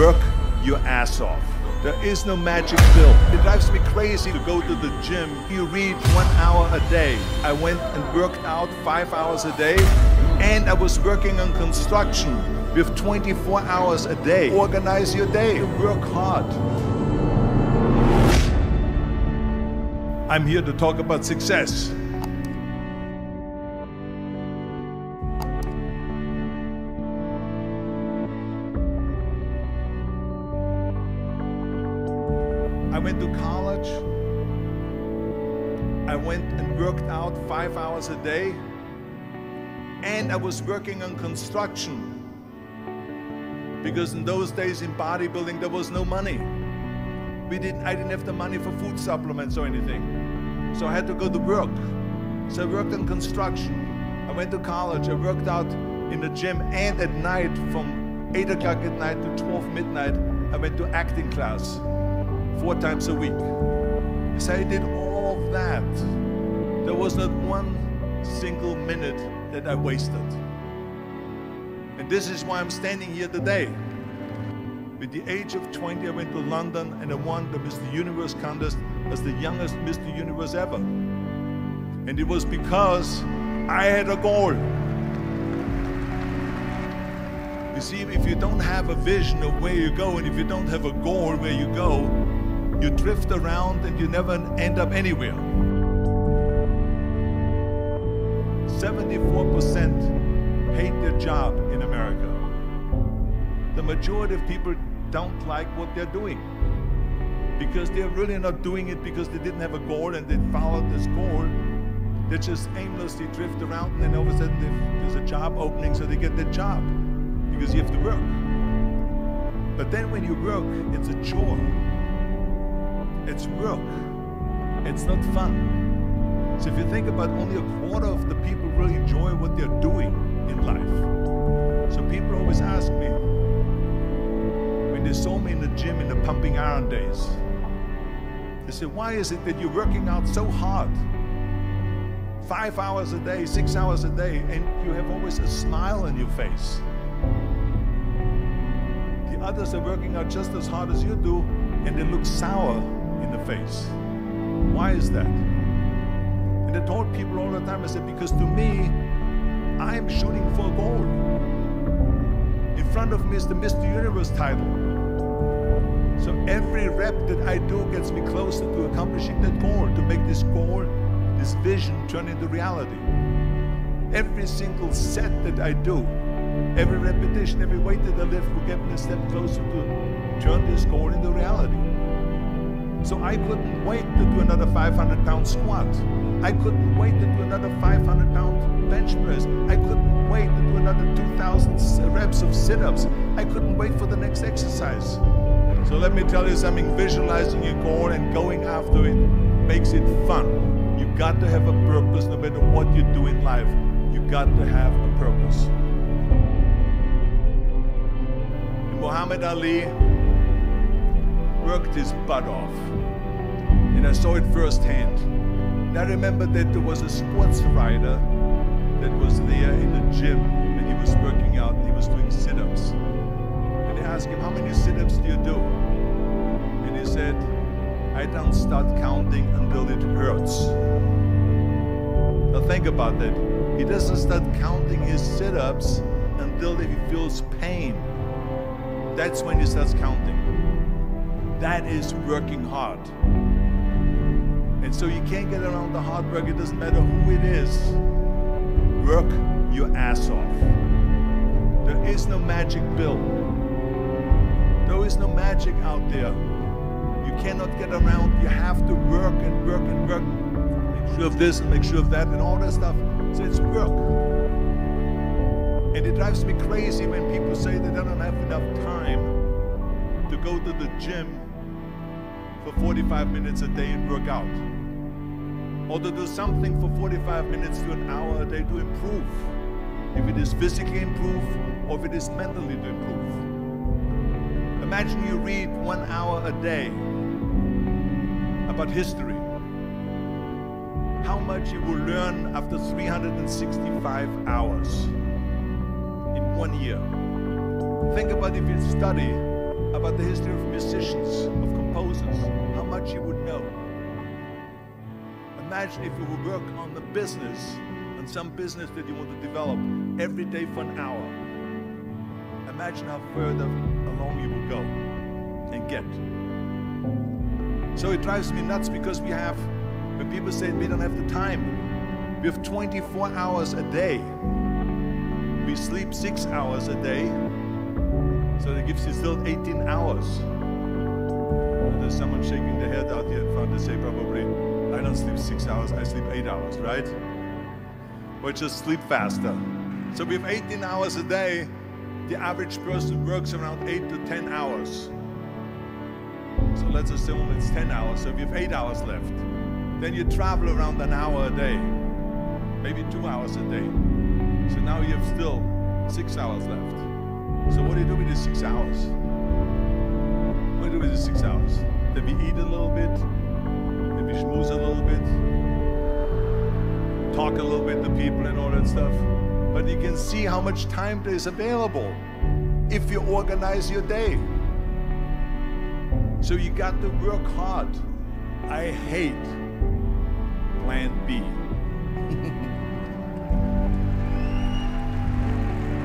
Work your ass off. There is no magic pill. It drives me crazy to go to the gym. You read 1 hour a day. I went and worked out 5 hours a day, and I was working on construction with 24 hours a day. Organize your day. Work hard. I'm here to talk about success. I went to college. I went and worked out 5 hours a day, and I was working on construction. Because in those days in bodybuilding there was no money. I didn't have the money for food supplements or anything. So I had to go to work. So I worked on construction. I went to college. I worked out in the gym, and at night from 8 o'clock at night to 12 midnight, I went to acting class 4 times a week. So I did all of that. There was not one single minute that I wasted. And this is why I'm standing here today. At the age of 20, I went to London and I won the Mr. Universe contest as the youngest Mr. Universe ever. And it was because I had a goal. You see, if you don't have a vision of where you go, and if you don't have a goal where you go, you drift around and you never end up anywhere. 74% hate their job in America. The majority of people don't like what they're doing because they're really not doing it because they didn't have a goal and they followed this goal. They just aimlessly drift around, and then all of a sudden there's a job opening, so they get that job because you have to work. But then when you work, it's a chore. It's work. It's not fun. So if you think about, only a quarter of the people really enjoy what they're doing in life. So people always ask me, when they saw me in the gym in the pumping iron days, they say, why is it that you're working out so hard? 5 hours a day, 6 hours a day, and you have always a smile on your face. The others are working out just as hard as you do, and they look sour in the face. Why is that? And I told people all the time, I said, because to me, I'm shooting for a goal. In front of me is the Mr. Universe title. So every rep that I do gets me closer to accomplishing that goal, to make this goal, this vision, turn into reality. Every single set that I do, every repetition, every weight that I lift will get me a step closer to turn this goal into reality. So I couldn't wait to do another 500-pound squat. I couldn't wait to do another 500-pound bench press. I couldn't wait to do another 2,000 reps of sit-ups. I couldn't wait for the next exercise. So let me tell you something, visualizing your goal and going after it makes it fun. You got to have a purpose no matter what you do in life. You got to have a purpose. And Muhammad Ali worked his butt off, and I saw it firsthand. And I remember that there was a sports writer that was there in the gym and he was working out and he was doing sit-ups. And they asked him, how many sit-ups do you do? And he said, I don't start counting until it hurts. Now think about that. He doesn't start counting his sit-ups until he feels pain. That's when he starts counting. That is working hard. And so you can't get around the hard work. It doesn't matter who it is. Work your ass off. There is no magic pill. There is no magic out there. You cannot get around. You have to work and work and work. Make sure of this and make sure of that and all that stuff. So it's work. And it drives me crazy when people say that they don't have enough time to go to the gym for 45 minutes a day and work out. Or to do something for 45 minutes to an hour a day to improve. If it is physically improve or if it is mentally to improve. Imagine you read 1 hour a day about history. How much you will learn after 365 hours in 1 year. Think about if you study about the history of musicians, of composers, how much you would know. Imagine if you would work on the business, on some business that you want to develop every day for an hour. Imagine how further along you would go and get. So it drives me nuts because we have, when people say we don't have the time, we have 24 hours a day. We sleep 6 hours a day, so that gives you still 18 hours. And there's someone shaking their head out here in front. They say probably, I don't sleep 6 hours, I sleep 8 hours, right? Or just sleep faster. So we have 18 hours a day. The average person works around 8 to 10 hours. So let's assume it's 10 hours, so we have 8 hours left. Then you travel around an hour a day, maybe 2 hours a day. So now you have still 6 hours left. So what do you do with the 6 hours? What do you do with the 6 hours? Then we eat a little bit, then we schmooze a little bit, talk a little bit to people and all that stuff. But you can see how much time there is available if you organize your day. So you got to work hard. I hate plan B.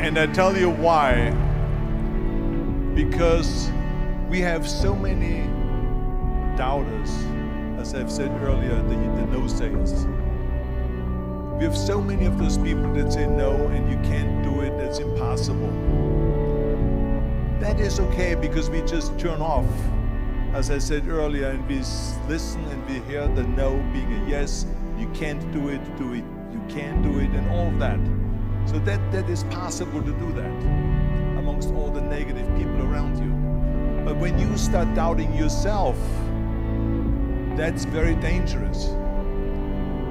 And I tell you why. Because we have so many doubters, as I've said earlier, the no-sayers. We have so many of those people that say no and you can't do it, that's impossible. That is okay because we just turn off, as I said earlier, and we listen and we hear the no being a yes. You can't do it, you can't do it, and all of that. So that is possible to do that amongst all the negative people around you. But when you start doubting yourself, that's very dangerous.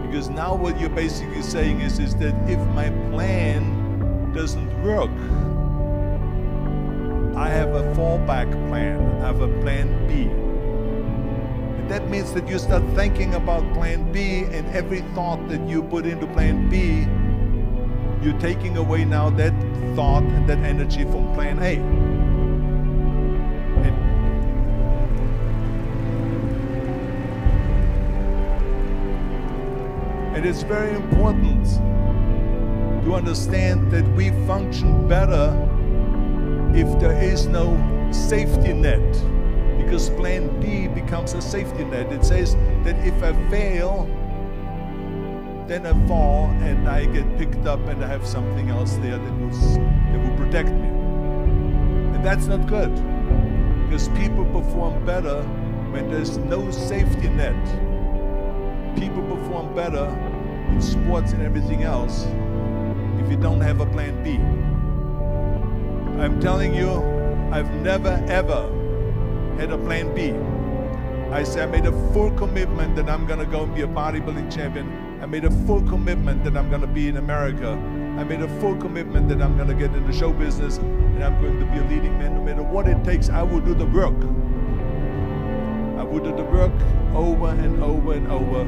Because now what you're basically saying is that if my plan doesn't work, I have a fallback plan, I have a plan B. And that means that you start thinking about plan B, and every thought that you put into plan B, you're taking away now that thought and that energy from plan A. And it's very important to understand that we function better if there is no safety net, because plan B becomes a safety net. It says that if I fail, then I fall and I get picked up and I have something else there that will protect me. And that's not good, because people perform better when there's no safety net. People perform better in sports and everything else if you don't have a plan B. I'm telling you, I've never ever had a plan B. I said I made a full commitment that I'm gonna go and be a bodybuilding champion. I made a full commitment that I'm gonna be in America. I made a full commitment that I'm gonna get in the show business and I'm going to be a leading man. No matter what it takes, I will do the work. I will do the work over and over and over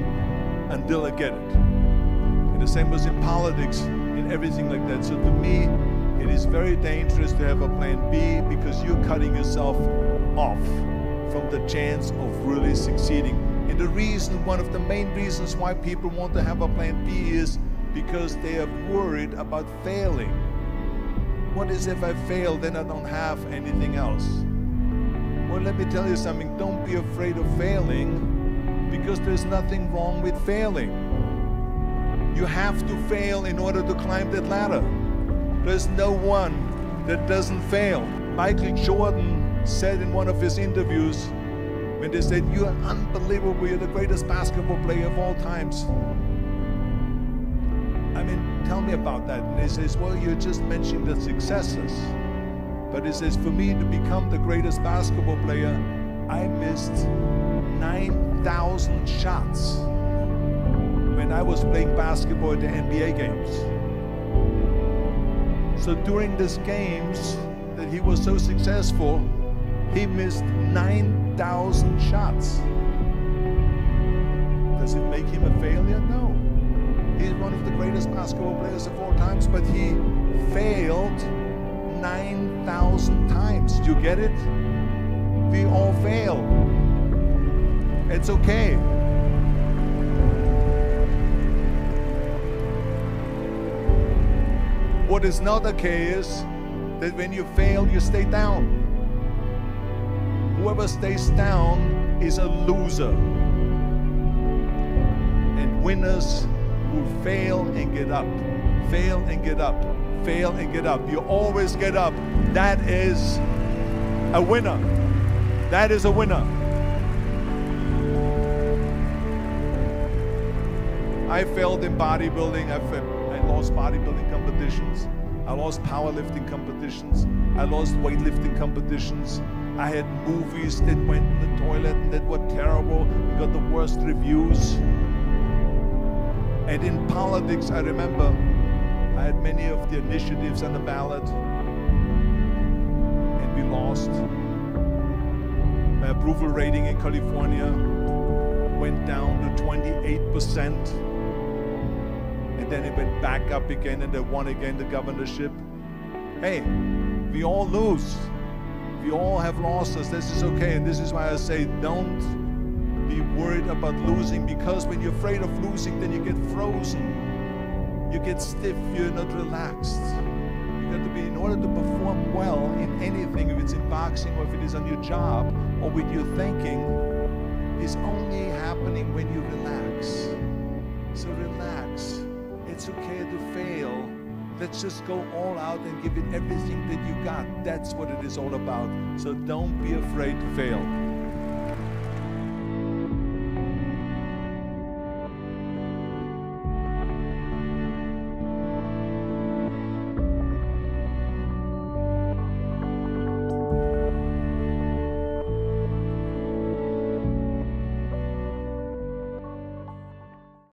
until I get it. And the same was in politics, in everything like that. So to me, it is very dangerous to have a plan B, because you're cutting yourself off from the chance of really succeeding. And the reason, one of the main reasons why people want to have a plan B is because they are worried about failing. What is if I fail, then I don't have anything else? Well, let me tell you something, don't be afraid of failing, because there's nothing wrong with failing. You have to fail in order to climb that ladder. There's no one that doesn't fail. Michael Jordan said in one of his interviews, when they said, "You are unbelievable, you're the greatest basketball player of all times." I mean, tell me about that. And he says, well, you're just mentioning the successes. But he says, for me to become the greatest basketball player, I missed 9,000 shots when I was playing basketball at the NBA games. So during these games that he was so successful, he missed 9,000 shots. Does it make him a failure? No. He's one of the greatest basketball players of all times, but he failed 9,000 times. Do you get it? We all fail. It's okay. What is not okay is that when you fail, you stay down. Whoever stays down is a loser. And winners who fail and get up, fail and get up, fail and get up. You always get up. That is a winner. That is a winner. I failed in bodybuilding. I lost bodybuilding competitions. I lost powerlifting competitions. I lost weightlifting competitions. I had movies that went in the toilet and that were terrible. We got the worst reviews. And in politics, I remember I had many of the initiatives on the ballot, and we lost. My approval rating in California went down to 28%, and then it went back up again, and I won again the governorship. Hey, we all lose. We all have losses. This is okay, and this is why I say don't be worried about losing, because when you're afraid of losing, then you get frozen. You get stiff, you're not relaxed. You got to be, in order to perform well in anything, if it's in boxing or if it is on your job or with your thinking, is only happening when you relax. So relax. It's okay to fail. Let's just go all out and give it everything that you got. That's what it is all about. So don't be afraid to fail.